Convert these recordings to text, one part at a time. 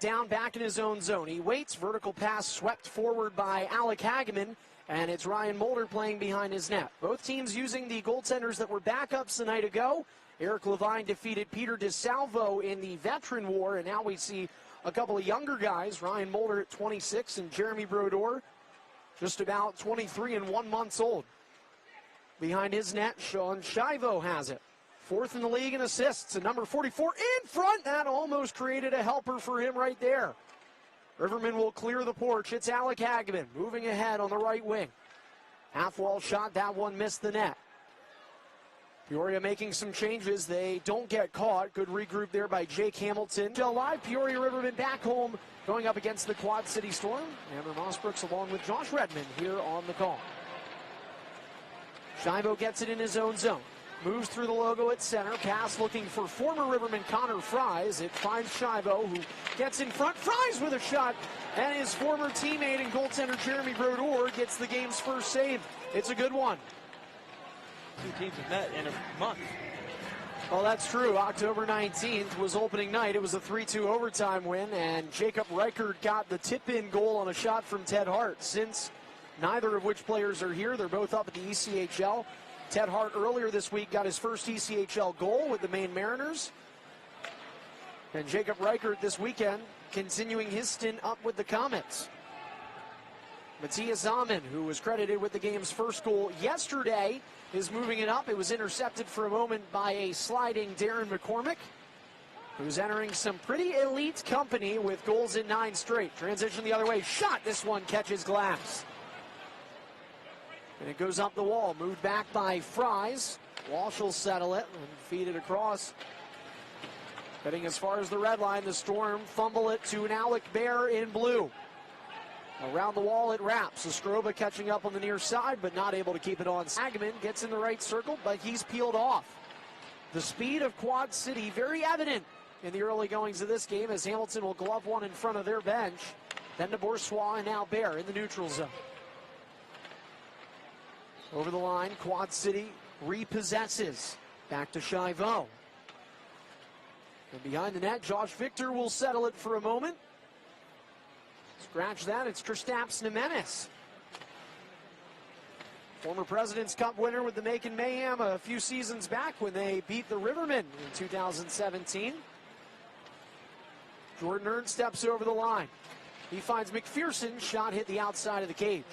down back in his own zone. He waits, vertical pass swept forward by Alec Hageman, and it's Ryan Mulder playing behind his net. Both teams using the goaltenders that were backups the night ago. Eric Levine defeated Peter DeSalvo in the veteran war, and now we see a couple of younger guys, Ryan Mulder at 26 and Jeremy Brodeur just about 23 and 1 month old. Behind his net, John Schiavo has it. Fourth in the league in assists, and number 44 in front. That almost created a helper for him right there. Riverman will clear the porch. It's Alec Hageman moving ahead on the right wing. Half-wall shot, that one missed the net. Peoria making some changes. They don't get caught. Good regroup there by Jake Hamilton. Still alive, Peoria Riverman back home going up against the Quad City Storm. Amber Mossbrooks along with Josh Redmond here on the call. Schiavo gets it in his own zone. Moves through the logo at center. Pass looking for former Riverman Connor Fries. It finds Schiavo, who gets in front. Fries with a shot. And his former teammate and goaltender Jeremy Brodeur gets the game's first save. It's a good one. Two teams have met in a month. Well, that's true. October 19th was opening night. It was a 3-2 overtime win, and Jacob Reichert got the tip-in goal on a shot from Ted Hart. Since neither of which players are here, they're both up at the ECHL. Ted Hart earlier this week got his first ECHL goal with the Maine Mariners. And Jacob Reichert this weekend continuing his stint up with the Comets. Matthias Zaman, who was credited with the game's first goal yesterday, is moving it up. It was intercepted for a moment by a sliding Darren McCormick, who's entering some pretty elite company with goals in 9 straight. Transition the other way. Shot. This one catches glass. And it goes up the wall. Moved back by Fries. Walsh will settle it and feed it across. Heading as far as the red line, the Storm fumble it to an Alec Bear in blue. Around the wall it wraps. Estroba catching up on the near side, but not able to keep it on. Hageman gets in the right circle, but he's peeled off. The speed of Quad City very evident in the early goings of this game, as Hamilton will glove one in front of their bench. Then to Bourgeois and now Bear in the neutral zone. Over the line, Quad City repossesses. Back to Schiavo. And behind the net, Josh Victor will settle it for a moment. Scratch that, it's Kristaps Nemenis. Former President's Cup winner with the Macon Mayhem a few seasons back when they beat the Rivermen in 2017. Jordan Ernst steps over the line. He finds McPherson, shot hit the outside of the cage.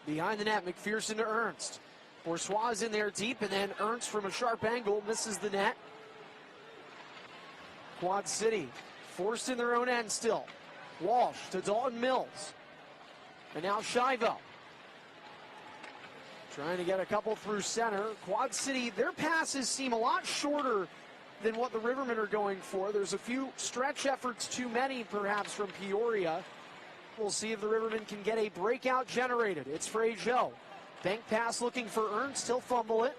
Behind the net, McPherson to Ernst. Bourgeois is in there deep, and then Ernst from a sharp angle misses the net. Quad City forced in their own end still. Walsh to Dalton Mills. And now Schiavo. Trying to get a couple through center. Quad City, their passes seem a lot shorter than what the Rivermen are going for. There's a few stretch efforts too many, perhaps, from Peoria. We'll see if the Rivermen can get a breakout generated. It's Frazier. Bank pass looking for Ernst. He'll fumble it.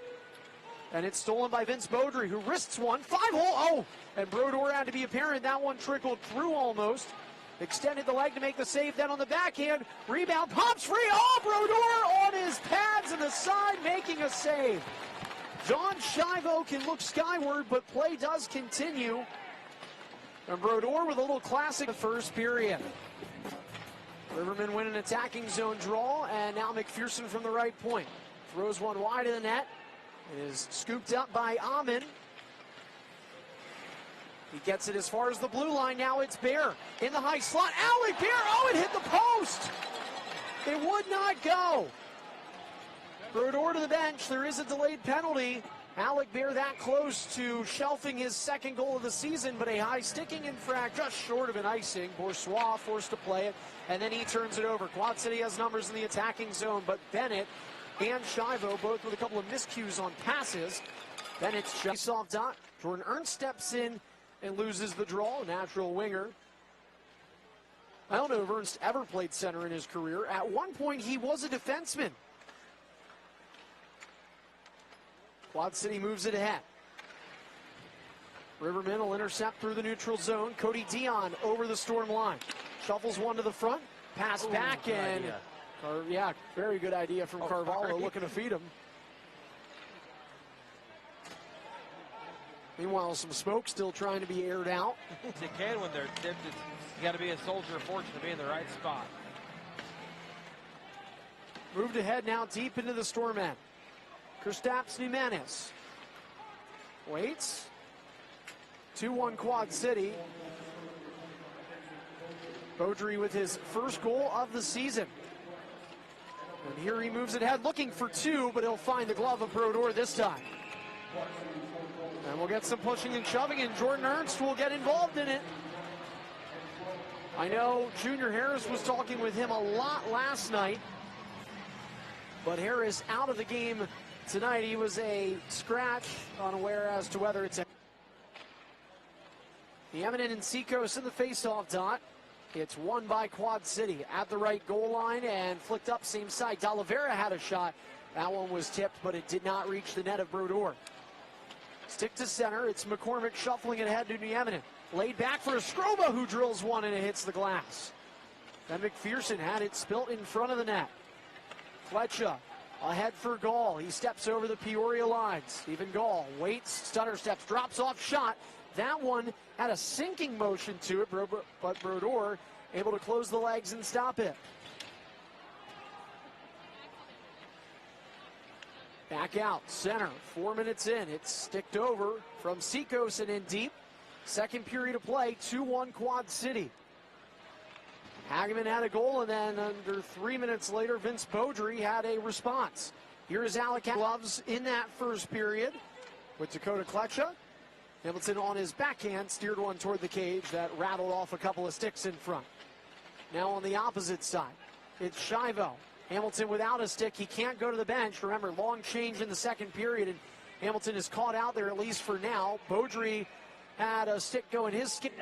And it's stolen by Vince Beaudry, who risks one. 5-hole. Oh! And Brodeur had to be apparent. That one trickled through almost. Extended the leg to make the save. Then on the backhand. Rebound. Pops free. Oh! Brodeur on his pads and the side making a save. John Schiavo can look skyward, but play does continue. And Brodeur with a little classic the first period. Rivermen win an attacking zone draw, and now McPherson from the right point. Throws one wide of the net. It is scooped up by Amon. He gets it as far as the blue line. Now it's Bear in the high slot. Alec Bear. Oh, it hit the post. It would not go. Brodeur to the bench. There is a delayed penalty. Alec Bear that close to shelving his second goal of the season, but a high sticking infract just short of an icing. Bourgeois forced to play it, and then he turns it over. Quad City has numbers in the attacking zone, but Bennett and Schiavo both with a couple of miscues on passes. Bennett's just off dot. Jordan Ernst steps in and loses the draw, natural winger. I don't know if Ernst ever played center in his career. At one point, he was a defenseman. Quad City moves it ahead. Rivermen will intercept through the neutral zone. Cody Dion over the Storm line. Shuffles one to the front. Pass back, and yeah, very good idea from Carvalho looking to feed him. Meanwhile, some smoke still trying to be aired out. It can when they're tipped. You got to be a soldier of fortune to be in the right spot. Moved ahead now deep into the Storm end. Kristaps Numanis waits. 2-1 Quad City. Beaudry with his first goal of the season. And here he moves it ahead, looking for two, but he'll find the glove of Brodeur this time. And we'll get some pushing and shoving, and Jordan Ernst will get involved in it. I know Junior Harris was talking with him a lot last night, but Harris out of the game tonight. He was a scratch, unaware as to whether it's a... The Eminem and Seacoast in the faceoff dot. It's won by Quad City at the right goal line and flicked up same side. D'Oliveira had a shot. That one was tipped, but it did not reach the net of Brodeur. Stick to center. It's McCormick shuffling it ahead to Nieminen. Laid back for Escoba, who drills one and it hits the glass. Then McPherson had it spilt in front of the net. Fletcher ahead for Gall. He steps over the Peoria line. Stephen Gall waits, stutter steps, drops off shot. That one had a sinking motion to it, but Brodeur able to close the legs and stop it. Back out, center, 4 minutes in. It's sticked over from Seacoast and in deep. Second period of play, 2-1 Quad City. Hageman had a goal, and then under 3 minutes later, Vince Beaudry had a response. Here's Alec Gloves in that first period with Dakota Kletcha. Hamilton on his backhand steered one toward the cage that rattled off a couple of sticks in front. Now on the opposite side, it's Schiavo. Hamilton without a stick, he can't go to the bench. Remember, long change in the second period, and Hamilton is caught out there at least for now. Beaudry had a stick going his skin.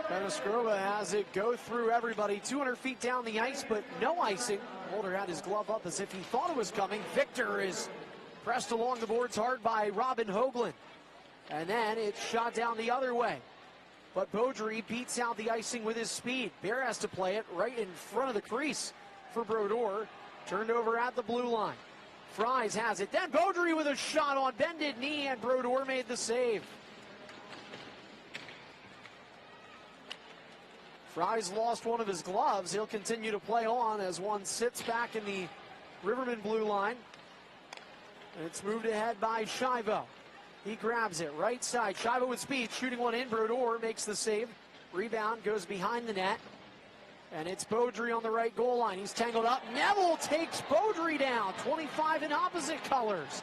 Escoba has it go through everybody, 200 feet down the ice, but no icing. Holder had his glove up as if he thought it was coming. Victor is pressed along the boards hard by Robin Hoagland. And then it's shot down the other way. But Beaudry beats out the icing with his speed. Bear has to play it right in front of the crease for Brodeur. Turned over at the blue line. Fries has it. Then Beaudry with a shot on bended knee, and Brodeur made the save. Fries lost one of his gloves. He'll continue to play on as one sits back in the Riverman blue line. And it's moved ahead by Schiavo. He grabs it, right side. Schiavo with speed, shooting one in. Brodeur makes the save. Rebound goes behind the net. And it's Beaudry on the right goal line. He's tangled up. Neville takes Beaudry down. 25 in opposite colors.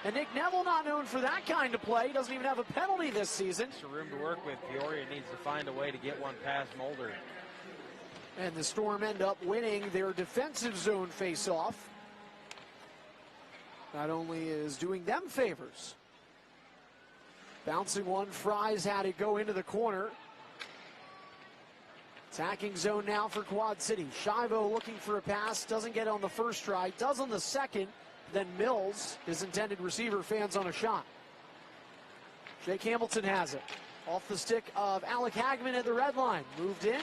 And Nick Neville not known for that kind of play. He doesn't even have a penalty this season. Some room to work with. Peoria needs to find a way to get one past Mulder. And the Storm end up winning their defensive zone face-off. Not only is doing them favors. Bouncing one, Fries had it go into the corner. Attacking zone now for Quad City. Schiavo looking for a pass, doesn't get on the first try, does on the second. Then Mills, his intended receiver, fans on a shot. Jake Hamilton has it. Off the stick of Alec Hageman at the red line. Moved in.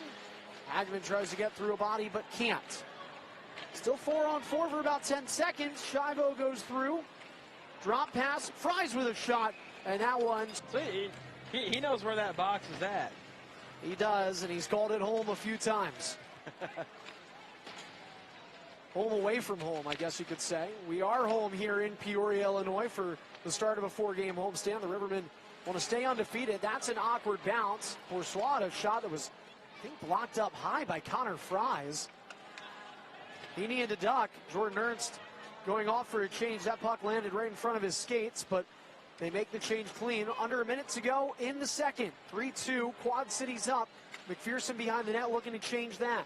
Hageman tries to get through a body, but can't. Still 4-on-4 for about 10 seconds. Schiavo goes through. Drop pass. Fries with a shot. And that one. See, he knows where that box is at. He does, and he's called it home a few times. Home away from home, I guess you could say. We are home here in Peoria, Illinois for the start of a 4-game homestand. The Rivermen want to stay undefeated. That's an awkward bounce. Boursois, a shot that was, I think, blocked up high by Connor Fries. He needed to duck. Jordan Ernst going off for a change. That puck landed right in front of his skates, but they make the change clean. Under a minute to go in the second. 3-2, Quad City's up. McPherson behind the net looking to change that.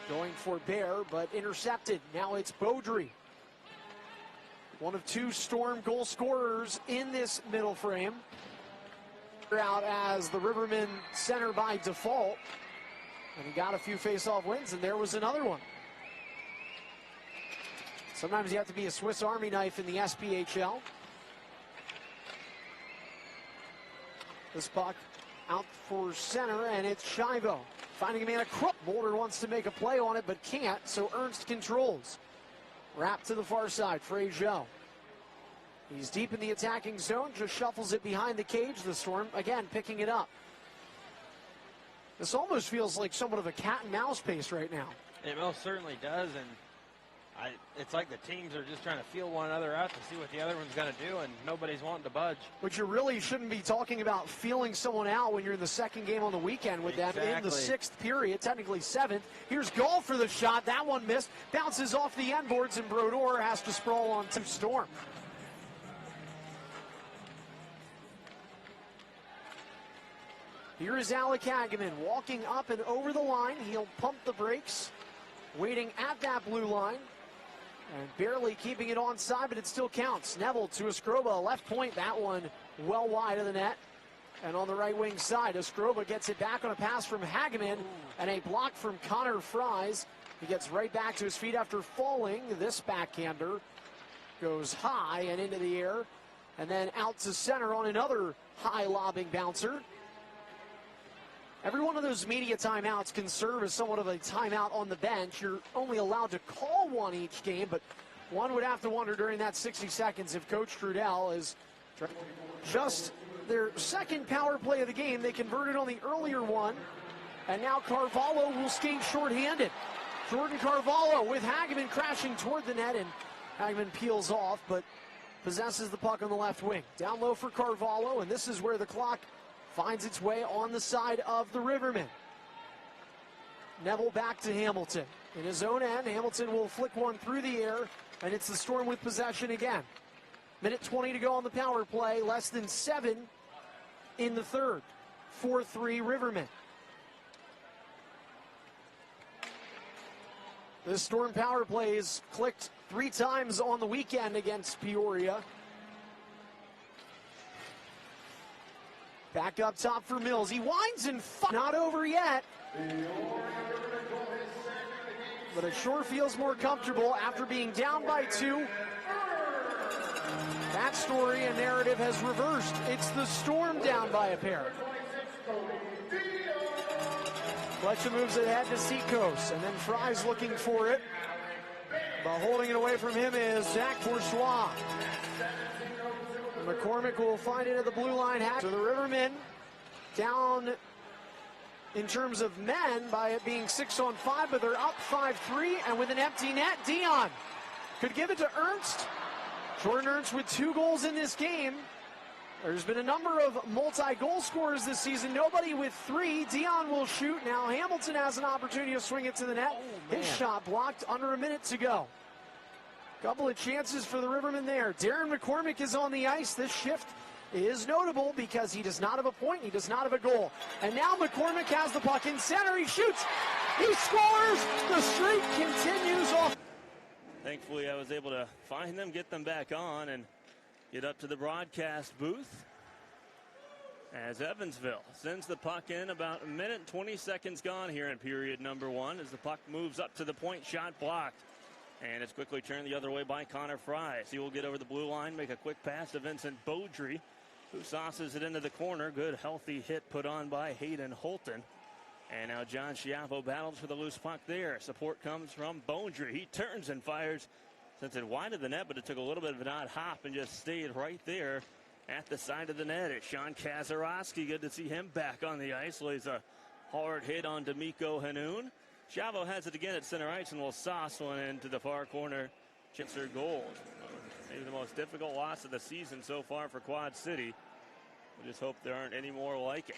Going for Bear, but intercepted. Now it's Beaudry. One of two Storm goal scorers in this middle frame. Out as the Rivermen center by default. And he got a few face-off wins, and there was another one. Sometimes you have to be a Swiss Army knife in the SPHL. This puck out for center, and it's Schiavo. Finding a man at Crook. Mulder wants to make a play on it, but can't, so Ernst controls. Wrapped to the far side, Frazier. He's deep in the attacking zone, just shuffles it behind the cage. The Storm, again, picking it up. This almost feels like somewhat of a cat and mouse pace right now. It most certainly does, and it's like the teams are just trying to feel one another out to see what the other one's going to do, and nobody's wanting to budge. But you really shouldn't be talking about feeling someone out when you're in the second game on the weekend with them in the sixth period, technically seventh. Here's Gall for the shot. That one missed. Bounces off the end boards, and Brodeur has to sprawl on to Storm. Here is Alec Hageman walking up and over the line. He'll pump the brakes, waiting at that blue line, and barely keeping it onside, but it still counts. Neville to Escoba, left point. That one well wide of the net. And on the right wing side, Escoba gets it back on a pass from Hageman, and a block from Connor Fries. He gets right back to his feet after falling. This backhander goes high and into the air, and then out to center on another high lobbing bouncer. Every one of those media timeouts can serve as somewhat of a timeout on the bench. You're only allowed to call one each game, but one would have to wonder during that 60 seconds if Coach Trudell is just their second power play of the game. They converted on the earlier one, and now Carvalho will skate shorthanded. Jordan Carvalho with Hageman crashing toward the net, and Hageman peels off, but possesses the puck on the left wing. Down low for Carvalho, and this is where the clock finds its way on the side of the Rivermen. Neville back to Hamilton. In his own end, Hamilton will flick one through the air, and it's the Storm with possession again. Minute 20 to go on the power play, less than 7 in the third. 4-3 Rivermen. The Storm power play is clicked 3 times on the weekend against Peoria. Back up top for Mills. He winds and not over yet. But it sure feels more comfortable after being down by 2. That story and narrative has reversed. It's the Storm down by a pair. Fletcher moves ahead to Seacoast, and then Fry's looking for it. But holding it away from him is Zach Bourgeois. McCormick will find it at the blue line. So the Rivermen down in terms of men by it being 6-on-5, but they're up 5-3, and with an empty net, Dion could give it to Ernst. Jordan Ernst with 2 goals in this game. There's been a number of multi-goal scorers this season. Nobody with 3. Dion will shoot. Now Hamilton has an opportunity to swing it to the net. His shot blocked under a minute to go. Couple of chances for the Rivermen there. Darren McCormick is on the ice. This shift is notable because he does not have a point. He does not have a goal. And now McCormick has the puck in center. He shoots. He scores. The streak continues off. Thankfully, I was able to find them, get them back on, and get up to the broadcast booth as Evansville sends the puck in. About a minute and 20 seconds gone here in period number 1 as the puck moves up to the point. Shot blocked. And it's quickly turned the other way by Connor Fries. He will get over the blue line, make a quick pass to Vincent Beaudry, who sauces it into the corner. Good, healthy hit put on by Hayden Holton. And now John Schiavo battles for the loose puck there. Support comes from Beaudry. He turns and fires. Sent it wide of the net, but it took a little bit of an odd hop and just stayed right there at the side of the net. It's Sean Kazarowski. Good to see him back on the ice. Lays a hard hit on D'Amico Hanoun. Schiavo has it again at center ice and will sauce one into the far corner. Chips their goal. Maybe the most difficult loss of the season so far for Quad City. We just hope there aren't any more like it.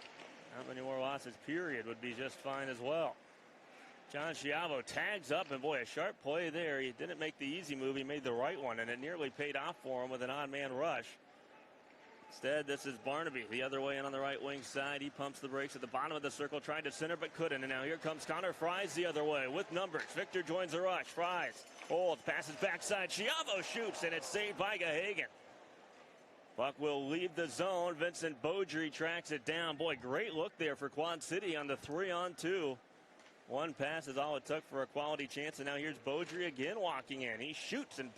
Not many more losses, period, would be just fine as well. John Schiavo tags up, and boy, a sharp play there. He didn't make the easy move. He made the right one, and it nearly paid off for him with an odd man rush. Instead, this is Barnaby the other way in on the right wing side. He pumps the brakes at the bottom of the circle, tried to center but couldn't. And now here comes Connor Fries the other way with numbers. Victor joins the rush. Fries holds, passes backside. Schiavo shoots, and it's saved by Gahagan. Puck will leave the zone. Vincent Beaudry tracks it down. Boy, great look there for Quad City on the 3-on-2. One pass is all it took for a quality chance. And now here's Beaudry again walking in. He shoots and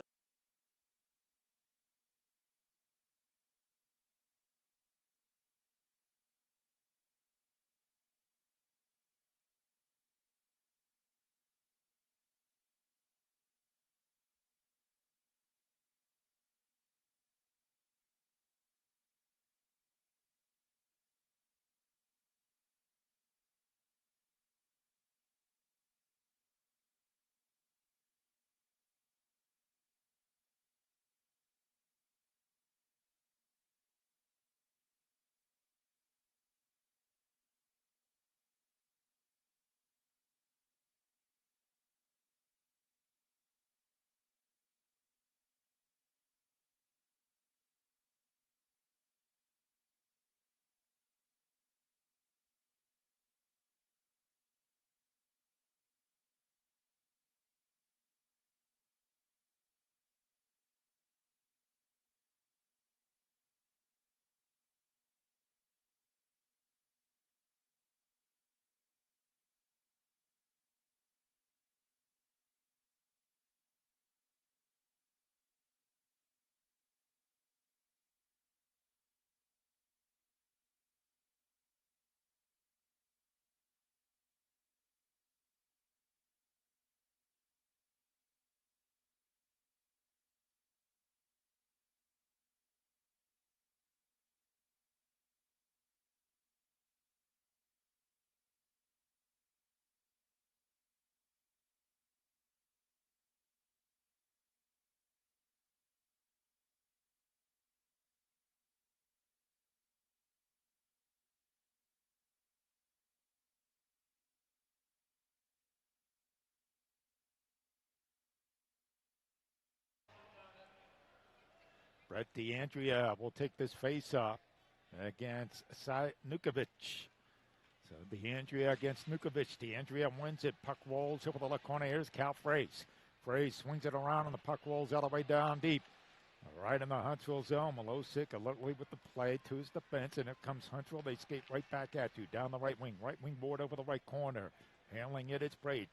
But DeAndrea will take this face-off against Nukovic. So DeAndrea against Nukovic. DeAndrea wins it. Puck rolls over the left corner. Here's Cal Fraze. Fraze swings it around, and the puck rolls all the way down deep. Right in the Huntsville zone. Milosic alertly with the play to his defense, and here comes Huntsville. They skate right back at you. Down the right wing board over the right corner. Handling it, it's Braid.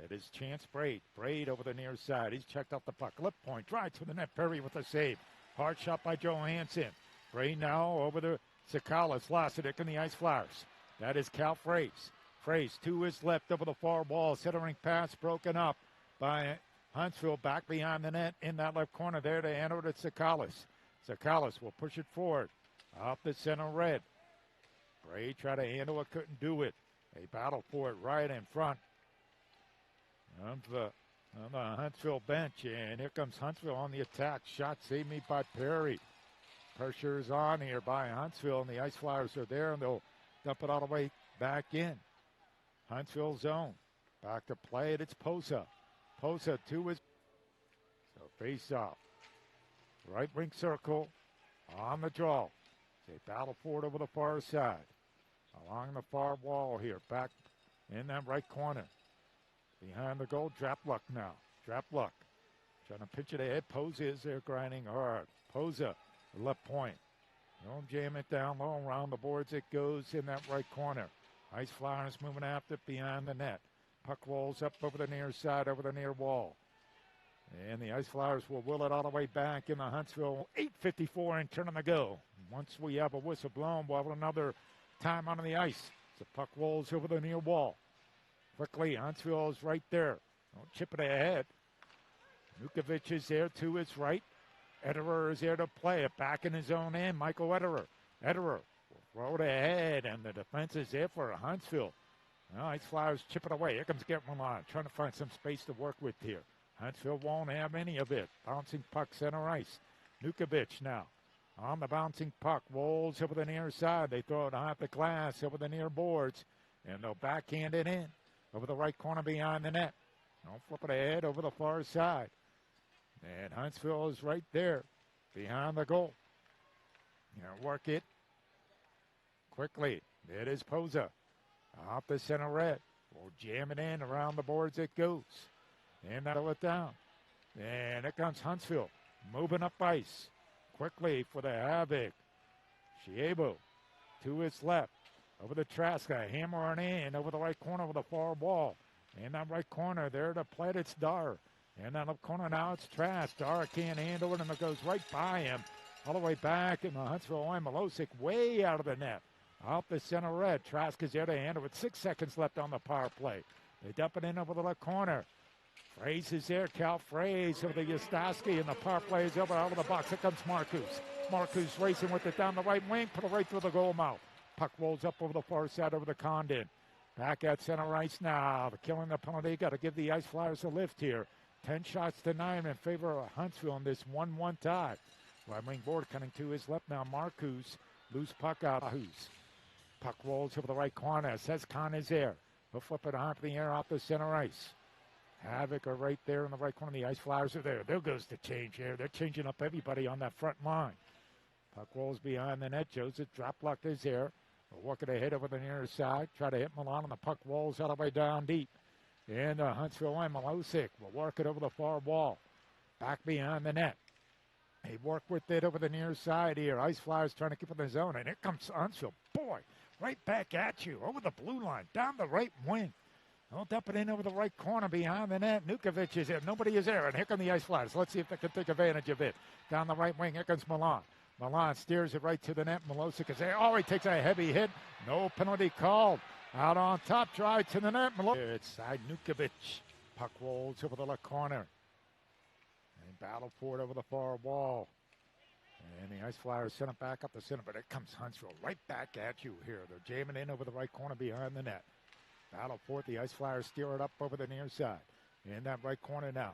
It is Chance Braid. Braid over the near side. He's checked off the puck. Left point. Drive to the net. Perry with a save. Hard shot by Johansson. Braid now over to Sakalas. Lost it in the Ice Flyers. That is Cal Fraze. Fraze to his left over the far wall. Centering pass broken up by Huntsville back behind the net in that left corner there to hand over to Sakalas. Sakalas will push it forward. Off the center red. Braid tried to handle it, couldn't do it. They battle for it right in front of the Huntsville bench. And here comes Huntsville on the attack. Shot saved me by Perry. Pressure is on here by Huntsville, and the Ice Flyers are there, and they'll dump it all the way back in. Huntsville zone. Back to play it. It's Posa. Posa to his. So face off. Right wing circle on the draw. They battle for it over the far side. Along the far wall here. Back in that right corner. Behind the goal. Drapluck now. Drapluck trying to pitch it ahead. Posa is there grinding hard. Posa, left point. Don't jam it down low around the boards. It goes in that right corner. Ice Flyers moving after it behind the net. Puck rolls up over the near side, over the near wall. And the Ice Flyers will will it all the way back in the Huntsville. 8:54 and turn on the go. Once we have a whistle blown, we'll have another time on the ice. The puck rolls over the near wall. Quickly, Huntsville is right there. Don't chip it ahead. Nukovic is there to his right. Ederer is there to play it back in his own end. Michael Ederer. Ederer will throw it ahead, and the defense is there for Huntsville. Well, Ice Flyers chip it away. Here comes Getman trying to find some space to work with here. Huntsville won't have any of it. Bouncing puck center ice. Nukovic now on the bouncing puck. Rolls over the near side. They throw it off the glass over the near boards, and they'll backhand it in over the right corner behind the net. Don't flip it ahead over the far side. And Huntsville is right there behind the goal. Work it quickly. It is Posa. Off the center red. We'll jam it in around the boards it goes. And that'll it down. And it comes Huntsville. Moving up ice. Quickly for the Havoc. Schiavo to his left. Over the Traska. Hammering in over the right corner of the far wall. In that right corner there to play it, it's Dar. In that left corner now it's Trask. Dar can't handle it, and it goes right by him. All the way back in the Huntsville line. Milosic way out of the net. Out the center red. Trask is there to handle with 6 seconds left on the power play. They dump it in over the left corner. Fraze is there. Cal Fraze over the Yostowski, and the power play is over out of the box. Here comes Marcus. Marcus racing with it down the right wing. Put it right through the goal mouth. Puck rolls up over the far side over the Condon. Back at center ice now. The killing the penalty. Got to give the Ice Flyers a lift here. 10 shots to 9 in favor of Huntsville in this 1-1 tie. Right wing board coming to his left now. Marcus. Loose puck out. Puck rolls over the right corner. Says Khan is there. He'll flip it off the air off the center ice. Havoc are right there in the right corner. The Ice Flyers are there. There goes the change here. They're changing up everybody on that front line. Puck rolls behind the net. Joseph Drapluck is there. We'll work it ahead over the near side. Try to hit Milan, and the puck rolls all the way down deep. And Huntsville line. Milosic will work it over the far wall. Back behind the net. They work with it over the near side here. Ice Flyers trying to keep it in the zone. And here comes Huntsville. Boy, right back at you. Over the blue line. Down the right wing. They'll dump it in over the right corner behind the net. Nukovic is there. Nobody is there. And here come the Ice Flyers. Let's see if they can take advantage of it. Down the right wing. Here comes Milan. Milan steers it right to the net. Milosic is there. Oh, he takes a heavy hit. No penalty called. Out on top. Drive to the net. It's side Nukovic. Puck rolls over the left corner. They battle for it over the far wall. And the Ice Flyers send it back up the center. But it comes Huntsville right back at you here. They're jamming in over the right corner behind the net. Battle for it. The Ice Flyers steer it up over the near side. In that right corner now.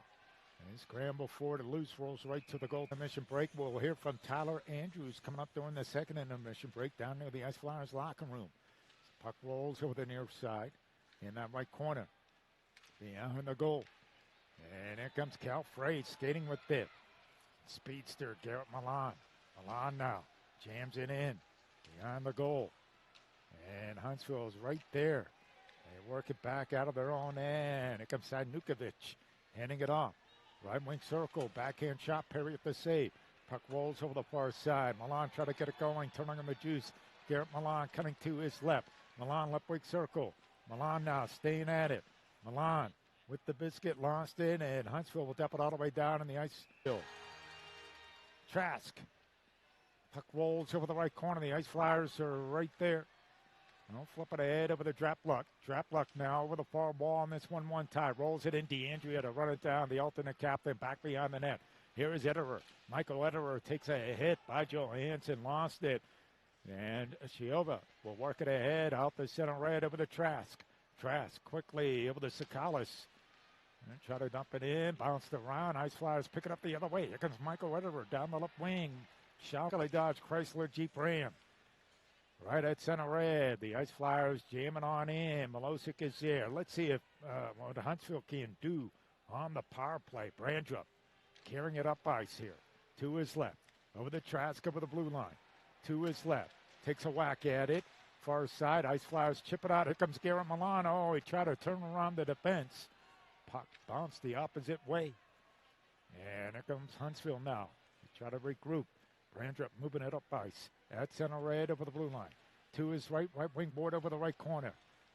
And scramble for it. Loose rolls right to the goal. Intermission break. We'll hear from Tyler Andrews coming up during the second intermission break down near the Ice Flyers locker room. Puck rolls over the near side. In that right corner. Behind the goal. And here comes Cal Fraze skating with it. Speedster, Garrett Milan. Milan now jams it in behind the goal. And Huntsville is right there. They work it back out of their own end. Here comes Nukovic, handing it off. Right wing circle, backhand shot, Perry at the save. Puck rolls over the far side. Milan try to get it going, turning on the juice. Garrett Milan coming to his left. Milan left wing circle. Milan now staying at it. Milan with the biscuit lost in, and Huntsville will dump it all the way down in the ice field. Trask. Puck rolls over the right corner. The Ice Flyers are right there. Don't flip it ahead over the Drapluck. Drapluck now over the far wall on this 1-1 tie. Rolls it in DeAndrea to run it down. The alternate captain back behind the net. Here is Ederer. Michael Ederer takes a hit by Johansson. Lost it. And Schiavo will work it ahead out the center red over the Trask. Trask quickly over the Sakalis. And try to dump it in. Bounced around. Ice Flyers pick it up the other way. Here comes Michael Ederer down the left wing. Shockily Dodge Chrysler Jeep Ram. Right at center red. The Ice Flyers jamming on in. Milosic is there. Let's see if what Huntsville can do on the power play. Brandrup carrying it up ice here. To his left. Over the Trask, over the blue line. To his left. Takes a whack at it. Far side. Ice Flyers chip it out. Here comes Garrett Milan. Oh, he tried to turn around the defense. Puck bounced the opposite way. And here comes Huntsville now. They try to regroup. Brandrup moving it up ice. At center red over the blue line. To his right wing board over the right corner.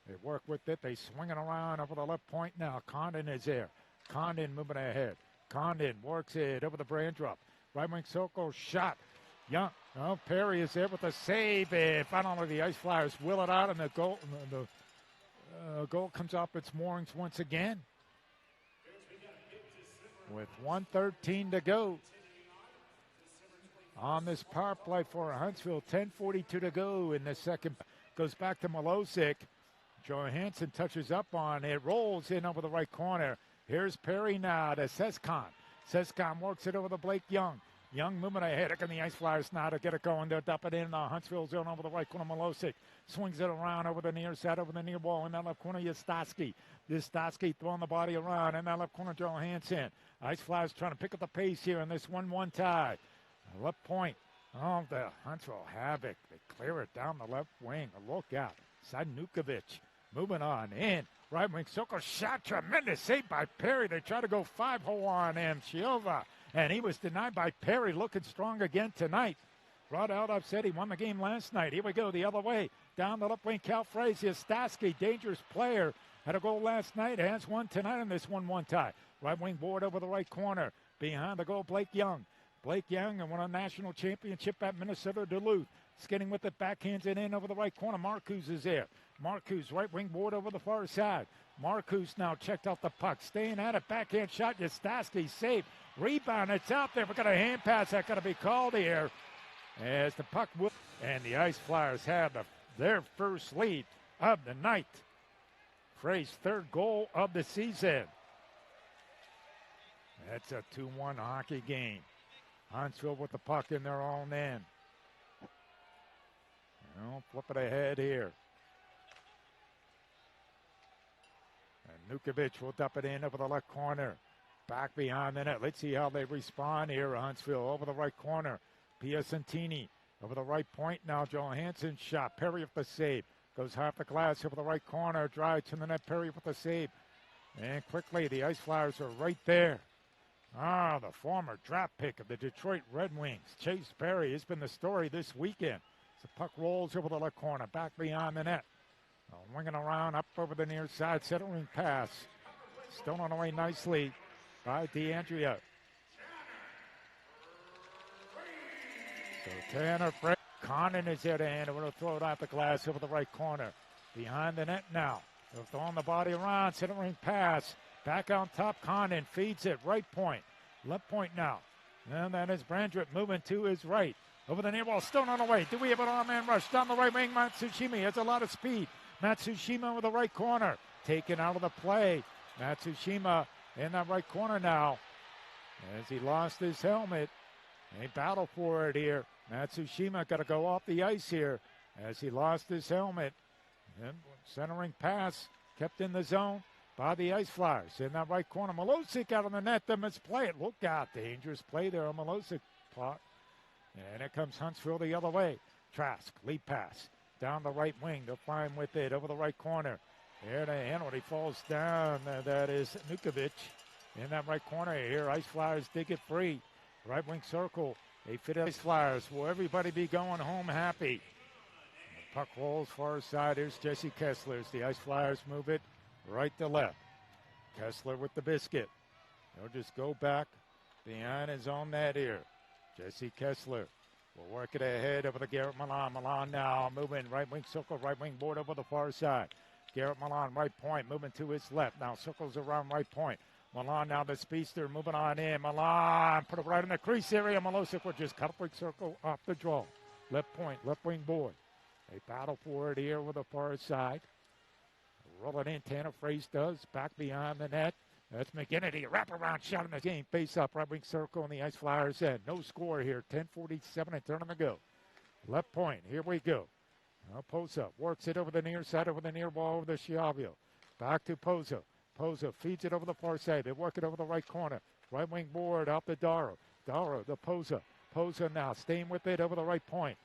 They work with it. They swing it around over the left point now. Condon is there. Condon moving ahead. Condon works it over the Brandrup. Right wing circle shot. Young. Oh, Perry is there with the save. And finally the Ice Flyers will it out, and the goal. The goal comes off its moorings once again. With 1:13 to go. On this power play for Huntsville, 10:42 to go in the second. Goes back to Milosic. Johansson touches up on it. Rolls in over the right corner. Here's Perry now to Sescon. Sescon works it over the Blake Young. Young moving ahead. Here come the Ice Flyers now to get it going. They'll dump it in the Huntsville zone over the right corner. Milosic swings it around over the near side, over the near wall. In that left corner, Yastowski. Yastowski throwing the body around. In that left corner, Johansson. Ice Flyers trying to pick up the pace here in this 1-1 tie. Left point. Oh, the Huntsville havoc. They clear it down the left wing. A look out. Nukovic moving on in. Right wing circle shot. Tremendous save by Perry. They try to go 5-hole on him. Schiavo. And he was denied by Perry. Looking strong again tonight. Brought out upset. He won the game last night. Here we go the other way. Down the left wing. Cal Frazier. Stasky, dangerous player. Had a goal last night. Has one tonight in this 1-1 tie. Right wing board over the right corner. Behind the goal, Blake Young. Blake Young and won a national championship at Minnesota Duluth. Skating with it, backhands it in over the right corner. Marcuse is there. Marcuse, right wing board over the far side. Marcuse now checked out the puck. Staying at it, backhand shot. Yastowski safe. Rebound, it's out there. We've got a hand pass that got to be called here. As the puck will. And the Ice Flyers have their first lead of the night. Frey's third goal of the season. That's a 2-1 hockey game. Huntsville with the puck in their own end. Flip it ahead here. And Nukovic will dump it in over the left corner. Back behind the net. Let's see how they respond here, Huntsville. Over the right corner. Piacentini over the right point now. Johansson shot. Perry with the save. Goes half the glass over the right corner. Drive to the net. Perry with the save. And quickly, the Ice Flyers are right there. The former draft pick of the Detroit Red Wings, Chase Perry, has been the story this weekend. The puck rolls over the left corner, back behind the net. Winging around, up over the near side, centering pass. Stolen away nicely by DeAndrea. So Tanner Frey. Condon is there to hand. We're going to throw it out the glass over the right corner. Behind the net now. They're throwing the body around, centering pass. Back on top, Condon feeds it, right point. Left point now. And that is Brandrup moving to his right. Over the near wall, Stone on the way. Do we have an all-man rush? Down the right wing, Matsushima has a lot of speed. Matsushima over the right corner. Taken out of the play. Matsushima in that right corner now. As he lost his helmet. They battle for it here. Matsushima got to go off the ice here as he lost his helmet. And centering pass kept in the zone. by the Ice Flyers. In that right corner, Milosic out on the net, the misplay it. Look out, dangerous play there on Milosic. And it comes Huntsville the other way. Trask, lead pass, down the right wing. They're fine with it, over the right corner. There to handle it, he falls down. That is Nukovic. In that right corner here, Ice Flyers dig it free. Right wing circle, they fit Ice Flyers. Will everybody be going home happy? Puck rolls far side. Here's Jesse Kessler. As the Ice Flyers move it right to left. Kessler with the biscuit. He'll just go back behind his own net here. Jesse Kessler will work it ahead over the Garrett Milan. Milan now moving right wing circle, right wing board over the far side. Garrett Milan right point moving to his left. Now circles around right point. Milan now the speedster moving on in. Milan put it right in the crease area. Milosic will just cut a quick circle off the draw. Left point, left wing board. They battle for it here with the far side. Roll it in, Tanner Frace does. Back behind the net. That's McGinnity. Wraparound shot in the game. Face up, right wing circle on the Ice Flyers end. No score here. 10:47 and turn on the go. Left point. Here we go. Now Poza works it over the near side, over the near wall, over the Schiavo. Back to Poza. Poza feeds it over the far side. They work it over the right corner. Right wing board out the Darrow. Darrow, the Poza. Poza now staying with it over the right point.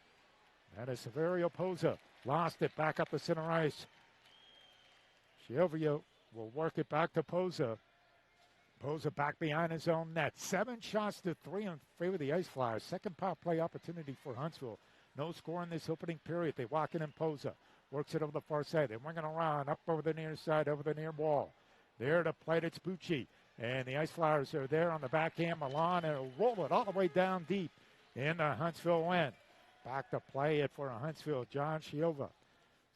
That is Severio Poza. Lost it back up the center ice. Schiavo will work it back to Poza. Poza back behind his own net. 7 shots to 3 in favor of the Ice Flyers. Second power play opportunity for Huntsville. No score in this opening period. They walk it in Poza. Works it over the far side. They wing it around, up over the near side, over the near wall. There to play it, it's Bucci. And the Ice Flyers are there on the backhand. Milan, and will roll it all the way down deep in the Huntsville end. Back to play it for Huntsville, John Schiavo.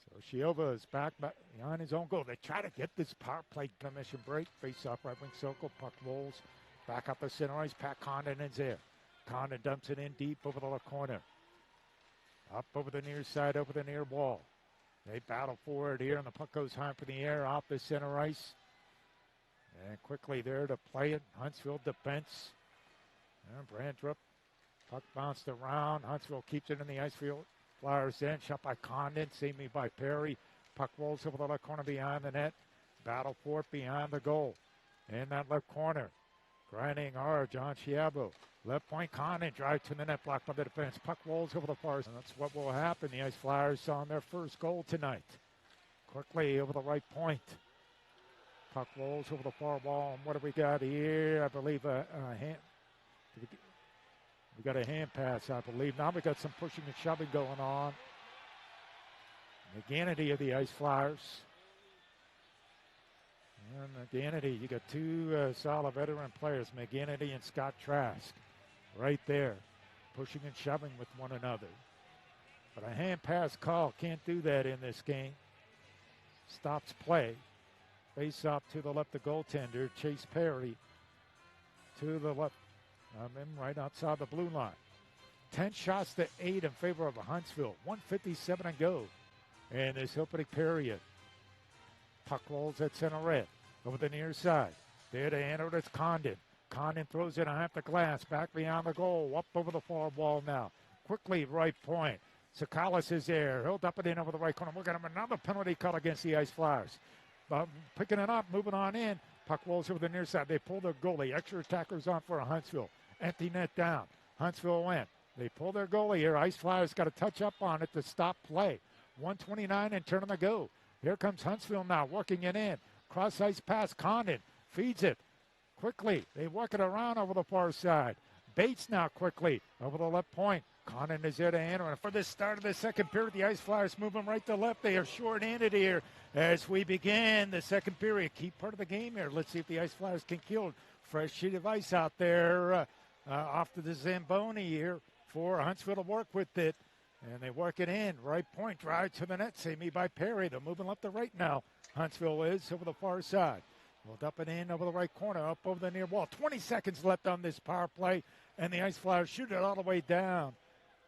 So Schiavo is back behind his own goal. They try to get this power play commission break. Face off right wing circle. Puck rolls back up the center ice. Pat Condon is there. Condon dumps it in deep over the left corner. Up over the near side, over the near wall. They battle for it here, and the puck goes high for the air off the center ice. And quickly there to play it. Huntsville defense. And Brandrup. Puck bounced around. Huntsville keeps it in the ice field. Flyers in. Shot by Condon. Save me by Perry. Puck rolls over the left corner behind the net. Battle for it behind the goal. In that left corner. Grinding hard. John Schiavo. Left point. Condon drive to the net. Blocked by the defense. Puck rolls over the far side. That's what will happen. The Ice Flyers on their first goal tonight. Quickly over the right point. Puck rolls over the far wall. And what do we got here? I believe a hand. We got a hand pass, I believe. Now we got some pushing and shoving going on. McGinnity of the Ice Flyers. And McGinnity, you got 2 solid veteran players, McGinnity and Scott Trask, right there, pushing and shoving with one another. But a hand pass call can't do that in this game. Stops play. Face off to the left, the goaltender, Chase Perry. To the left. Right outside the blue line. 10 shots to 8 in favor of Huntsville. 1:57 to go in this opening period. Puck rolls at center red. Over the near side. There to handle it, it's Condon. Condon throws it half the glass. Back beyond the goal. Up over the far wall now. Quickly right point. Sakalis is there. He'll dump it in over the right corner. We're going to have another penalty call against the Ice Flyers. Picking it up, moving on in. Puck rolls over the near side. They pull their goalie. Extra attackers on for Huntsville. Empty net down. Huntsville win. They pull their goalie here. Ice Flyers got to touch up on it to stop play. 1:29 and turn on the go. Here comes Huntsville now, working it in. Cross ice pass. Condon feeds it quickly. They work it around over the far side. Bates now quickly over the left point. Condon is there to handle it. For the start of the second period, the Ice Flyers moving right to left. They are short-handed here as we begin the second period. Key part of the game here. Let's see if the Ice Flyers can kill it. Fresh sheet of ice out there off to the Zamboni here for Huntsville to work with it. And they work it in. Right point, drive to the net. Save me by Perry. They're moving left to right now. Huntsville is over the far side. We'll dump it in over the right corner, up over the near wall. 20 seconds left on this power play. And the Ice Flyers shoot it all the way down.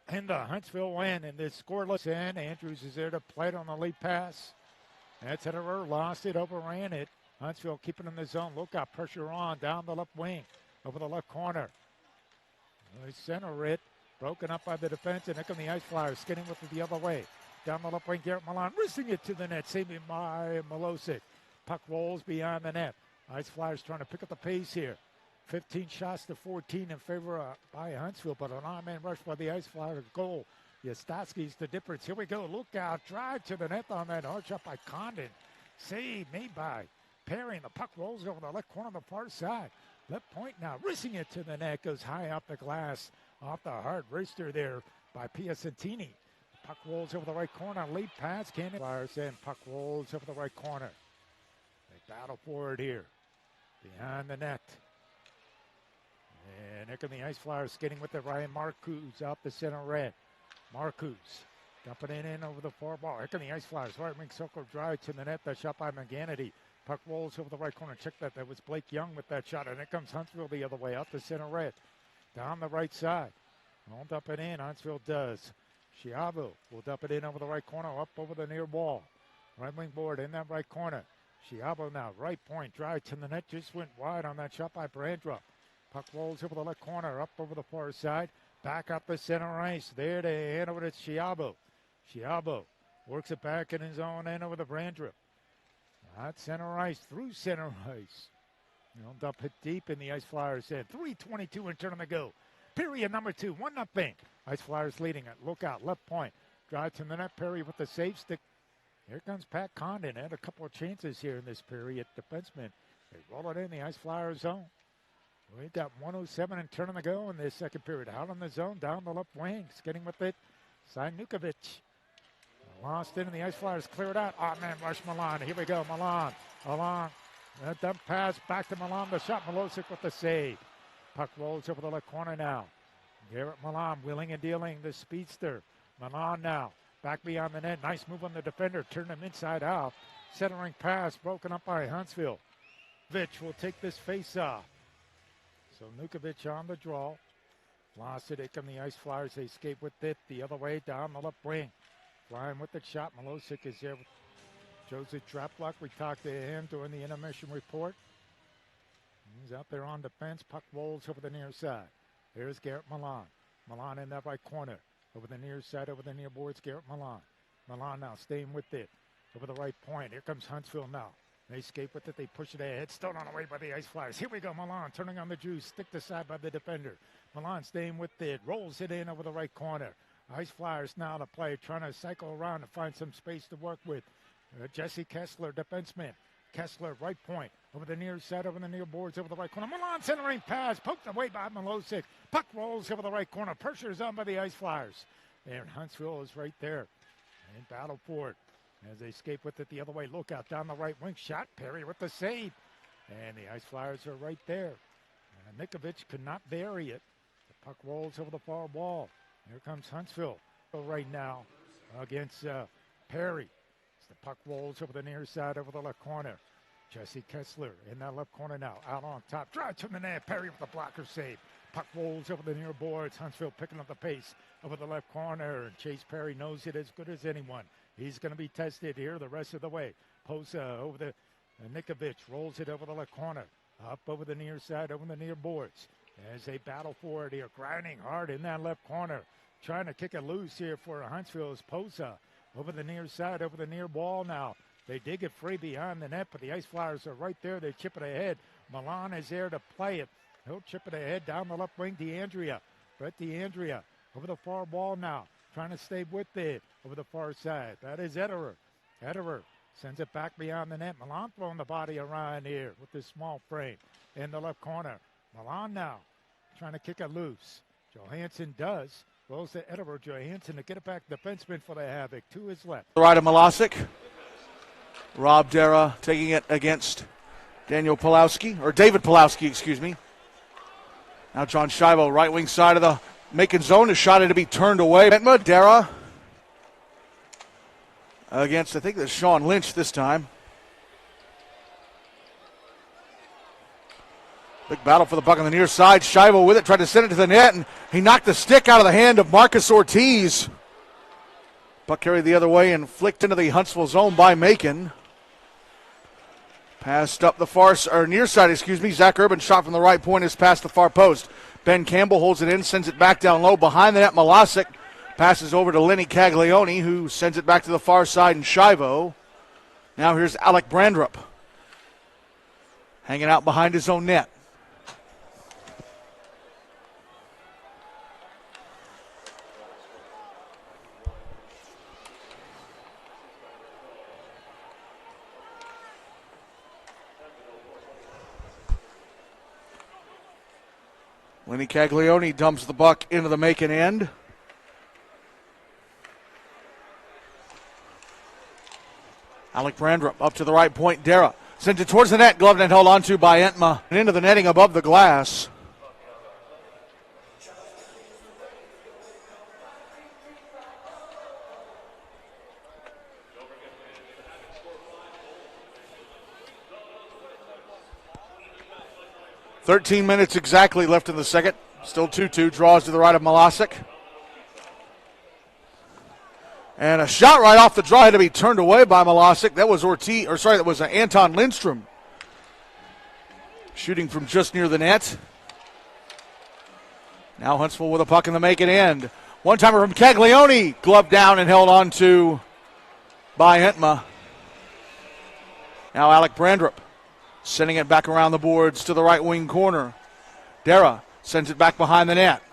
And the Huntsville win in this scoreless end. Andrews is there to play it on the lead pass. That's Ederer. Lost it, overran it. Huntsville keeping in the zone. Look out, pressure on down the left wing, over the left corner. They center it, broken up by the defense, and here come the Ice Flyers, skinning with it the other way. Down the left wing, Garrett Milan, wristing it to the net, saving by Milosic. puck rolls beyond the net. Ice Flyers trying to pick up the pace here. 15 shots to 14 in favor by Huntsville, but an on-man rush by the Ice Flyers goal. Yastoski's the difference. Here we go. Look out. Drive to the net on that hard shot by Condon. Save made by Perry, and the puck rolls over the left corner on the far side. Left point now. Racing it to the net. Goes high up the glass. Off the hard wrister there by Piacentini. Puck rolls over the right corner. Late pass. Cannon Flyers in. Puck rolls over the right corner. They battle for it here. Behind the net. And here come the Ice Flyers skating with the Ryan Marcuse out the center red. Marcuse dumping it in over the far ball. Here come the Ice Flyers. Right wing circle drive to the net. That shot by McGannity. Puck rolls over the right corner. Check that. That was Blake Young with that shot. And here comes Huntsville the other way out the center red. Down the right side. Won't dump it in. Huntsville does. Schiavo will dump it in over the right corner. Up over the near wall. Right wing board in that right corner. Schiavo now. Right point. Drive to the net. Just went wide on that shot by Brandrup. Puck rolls over the left corner, up over the far side, back up the center ice. There to hand over to Schiavo. Schiavo works it back in his own end over the Brandrup. At center ice, through center ice. Dump it deep in the Ice Flyers' end. 3:22 and turn on the go. Period number 2, 1-0. Ice Flyers leading it. Look out, left point. Drive to the net. Perry with the save stick. Here comes Pat Condon. Had a couple of chances here in this period. Defenseman. They roll it in the Ice Flyers' zone. We got 1:07 and turn on the go in this second period. Out on the zone, down the left wing. Skating with it, Nukovic. Lost in, and the Ice Flyers clear it out. Man, rush Milan. Here we go, Milan. Along. Dump pass back to Milan. The shot, Milosic with the save. Puck rolls over the left corner now. Garrett Milan willing and dealing, the speedster. Milan now. Back beyond the net. Nice move on the defender. Turn him inside out. Centering pass broken up by Huntsville. Nukovic will take this face off. So Nukovic on the draw. Lost it. Here come the Ice Flyers. They escape with it the other way down the left wing. Flying with the shot. Milosic is there. Joseph Traplock. We talked to him during the intermission report. He's out there on defense. Puck rolls over the near side. Here's Garrett Milan. Milan in that right corner. Over the near side, over the near boards, Garrett Milan. Milan now staying with it. Over the right point. Here comes Huntsville now. They escape with it. They push it ahead. Stolen away by the Ice Flyers. Here we go. Milan turning on the juice. Stick to side by the defender. Milan staying with it. Rolls it in over the right corner. Ice Flyers now to play. Trying to cycle around to find some space to work with. Jesse Kessler, defenseman. Kessler, right point. Over the near side, over the near boards, over the right corner. Milan centering pass. Poked away by Milosic. Puck rolls over the right corner. Pressure is on by the Ice Flyers. And Huntsville is right there. And battle for it. As they escape with it the other way. Look out down the right wing. Shot. Perry with the save. And the Ice Flyers are right there. Nikovic could not bury it. The puck rolls over the far wall. Here comes Huntsville right now against Perry. As the puck rolls over the near side, over the left corner. Jesse Kessler in that left corner now. Out on top. Drive to the net. Perry with the blocker save. Puck rolls over the near boards. Huntsville picking up the pace over the left corner. And Chase Perry knows it as good as anyone. He's going to be tested here the rest of the way. Posa over the Nikovic rolls it over the left corner. Up over the near side, over the near boards. As they battle for it here. Grinding hard in that left corner. Trying to kick it loose here for Huntsville is Posa. Over the near side, over the near wall now. They dig it free behind the net, but the Ice Flyers are right there. They chip it ahead. Milan is there to play it. He'll chip it ahead down the left wing. DeAndrea. Brett DeAndrea over the far wall now. Trying to stay with it over the far side. That is Ederer. Ederer sends it back beyond the net. Milan throwing the body around here with this small frame in the left corner. Milan now trying to kick it loose. Johansson does. Rolls to Ederer. Johansson to get it back. Defenseman for the havoc. To his left. Right of Milosic. Rob Dera taking it against David Pulowski, excuse me. Now John Schiavo, right wing side of the making zone. A shot to be turned away. Dera against, I think that's Sean Lynch this time. Big battle for the puck on the near side. Schiavo with it, tried to send it to the net, and he knocked the stick out of the hand of Marcus Ortiz. Puck carried the other way and flicked into the Huntsville zone by Macon. Passed up the near side, Zach Urban shot from the right point is past the far post. Ben Campbell holds it in, sends it back down low. Behind the net, Milosic passes over to Lenny Caglione, who sends it back to the far side, and Schiavo. Now here's Alec Brandrup. hanging out behind his own net. Lenny Caglione dumps the puck into the making end. Alec Brandrup up to the right point. Dara sends it towards the net. Gloved and held onto by Entma. And into the netting above the glass. .13 minutes exactly left in the second. Still 2-2. Draws to the right of Malasic. And a shot right off the draw had to be turned away by Malasic. That was that was Anton Lindstrom. Shooting from just near the net. Now Huntsville with a puck in the making end. One-timer from Caglione. Gloved down and held on to by Entma. Now Alec Brandrup sending it back around the boards to the right wing corner. Dara sends it back behind the net.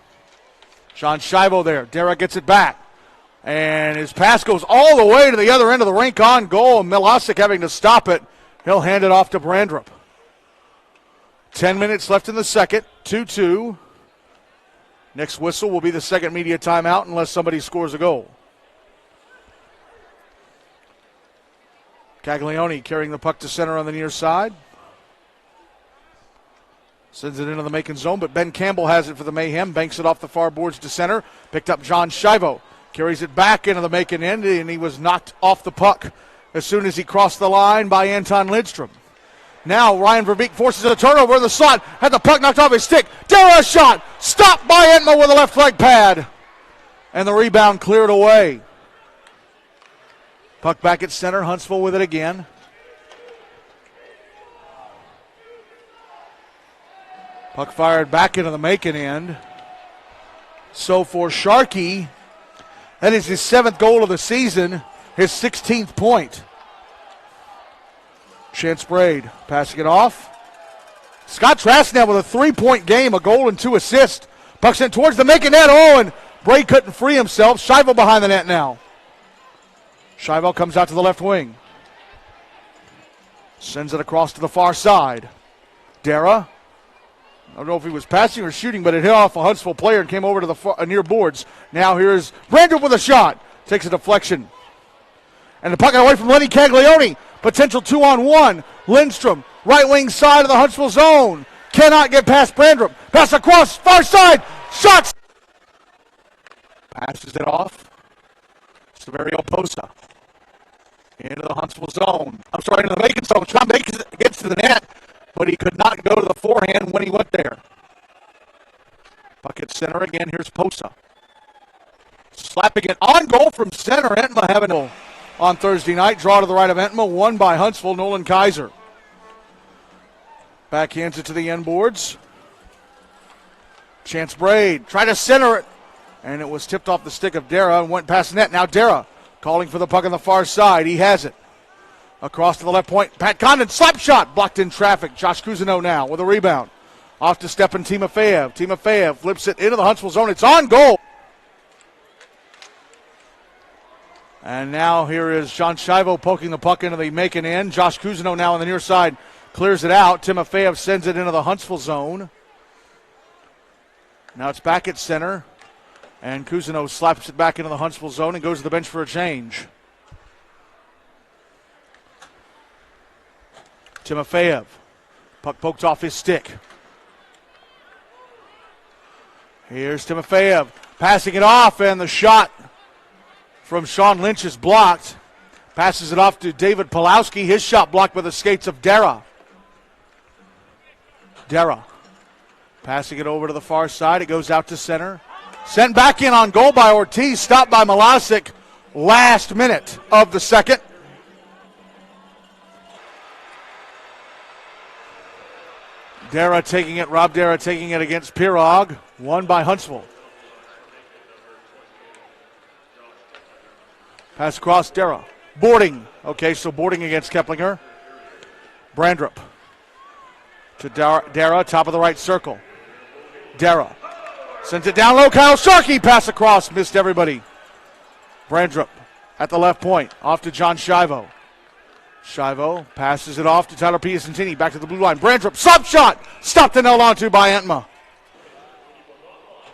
John Schiavo there. Dara gets it back. And his pass goes all the way to the other end of the rink on goal. And Milosic having to stop it. He'll hand it off to Brandrup. 10 minutes left in the second. 2-2. Next whistle will be the second media timeout unless somebody scores a goal. Caglione carrying the puck to center on the near side. Sends it into the making zone, but Ben Campbell has it for the Mayhem. Banks it off the far boards to center. Picked up John Schiavo. Carries it back into the making end, and he was knocked off the puck as soon as he crossed the line by Anton Lindstrom. Now Ryan Verbeek forces a turnover in the slot. Had the puck knocked off his stick. Dara shot. Stopped by Entma with a left leg pad. And the rebound cleared away. Puck back at center. Huntsville with it again. Puck fired back into the making end. So for Sharkey, that is his 7th goal of the season, his 16th point. Chance Braid passing it off. Scott Trasnell with a 3-point game, a goal and 2 assists. Puck sent towards the making net. Oh, and Braid couldn't free himself. Schiavo behind the net now. Schiavo comes out to the left wing. Sends it across to the far side. Dara. I don't know if he was passing or shooting, but it hit off a Huntsville player and came over to the near boards. Now here's Brandrup with a shot. Takes a deflection. And the puck got away from Lenny Caglione. Potential 2-on-1. Lindstrom, right wing side of the Huntsville zone. Cannot get past Brandrup. Pass across, far side. Shots. Passes it off. Severio Posa. Into the Huntsville zone. Into the vacant zone. John Bacon gets to the net, but he could not go to the forehand when he went there. Bucket center again. Here's Posa. Slapping it on goal from center. Entma having a on Thursday night. Draw to the right of Entma. Won by Huntsville. Nolan Kaiser. Backhands it to the end boards. Chance Braid. Tried to center it. And it was tipped off the stick of Dara and went past the net. Now Dara calling for the puck on the far side. He has it. Across to the left point. Pat Condon, slap shot. Blocked in traffic. Josh Cousineau now with a rebound. Off to Stepan Timofeyev. Timofeyev flips it into the Huntsville zone. It's on goal. And now here is John Schiavo poking the puck into the making end. Josh Cousineau now on the near side clears it out. Timofeyev sends it into the Huntsville zone. Now it's back at center. And Cousineau slaps it back into the Huntsville zone and goes to the bench for a change. Timofeyev. Puck poked off his stick. Here's Timofeyev passing it off, and the shot from Sean Lynch is blocked. Passes it off to David Pulowski. His shot blocked by the skates of Dara. Dara passing it over to the far side. It goes out to center. Sent back in on goal by Ortiz. Stopped by Malasic. Last minute of the second. Dara taking it. Rob Dara taking it against Pirog. Won by Huntsville. Pass across Dara. Boarding. Okay, so boarding against Keplinger. Brandrup. to Dara, top of the right circle. Dara sends it down low. Kyle Sharkey, pass across, missed everybody. Brandrup at the left point, off to John Schiavo. Schiavo passes it off to Tyler Piacentini, back to the blue line. Brandrup, slap shot, stopped and held onto by Entma.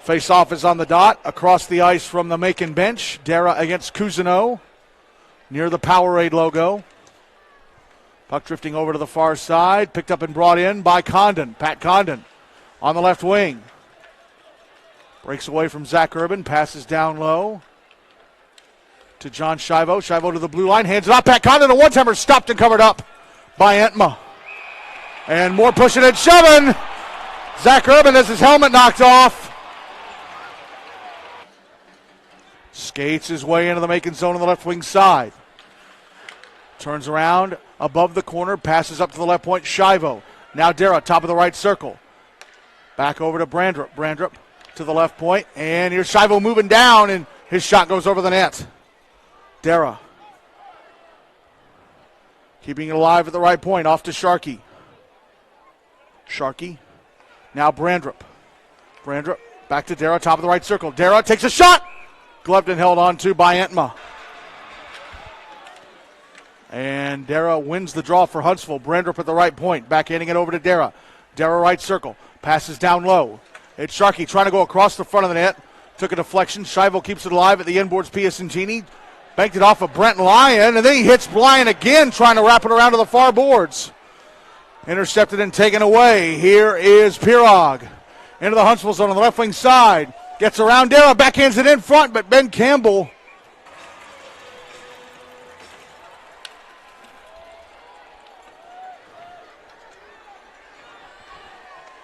Face-off is on the dot, across the ice from the Macon bench. Dara against Cousineau, near the Powerade logo. Puck drifting over to the far side, picked up and brought in by Condon. Pat Condon on the left wing. Breaks away from Zach Urban, passes down low to John Schiavo. Schiavo to the blue line, hands it off. Pat Condon, a one-timer, stopped and covered up by Entma. And more pushing and shoving. Zach Urban has his helmet knocked off. Skates his way into the Macon zone on the left wing side. Turns around above the corner, passes up to the left point. Schiavo. Now Dara, top of the right circle. Back over to Brandrup. Brandrup to the left point. And here's Schiavo moving down, and his shot goes over the net. Dara keeping it alive at the right point, off to Sharkey. Sharkey. Now Brandrup. Brandrup back to Dara, top of the right circle. Dara takes a shot. Gloved and held on to by Entma. And Dara wins the draw for Huntsville. Brandrup at the right point, backhanding it over to Dara. Dara right circle, passes down low. It's Sharkey trying to go across the front of the net. Took a deflection. Schiavo keeps it alive at the inboards. Piacentini banked it off of Brent Lyon, and then he hits Lyon again, trying to wrap it around to the far boards. Intercepted and taken away. Here is Pirog into the Huntsville zone on the left wing side. Gets around Dara, backhands it in front, but Ben Campbell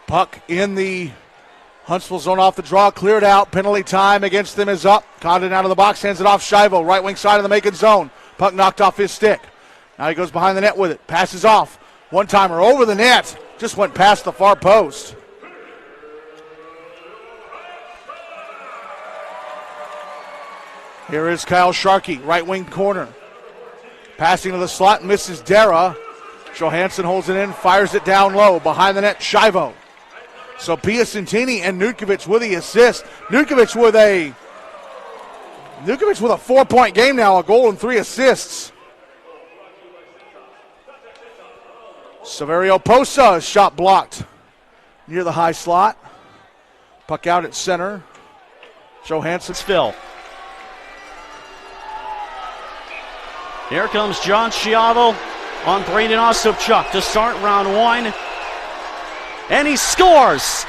puck in the Huntsville zone off the draw, cleared out. Penalty time against them is up. Condon out of the box, hands it off Schiavo, right wing side of the Macon zone. Puck knocked off his stick. Now he goes behind the net with it, passes off. One-timer over the net, just went past the far post. Here is Kyle Sharkey, right wing corner. Passing to the slot, misses Dara. Johansson holds it in, fires it down low. Behind the net, Schiavo. So Piacentini and Nutkovich with the assist. Nutkovich with a 4-point game now, a goal and 3 assists. Saverio Posa, shot blocked near the high slot. Puck out at center. Johansson. Phil. Here comes John Schiavo on Brandon Osipchuk to start round 1. And he scores!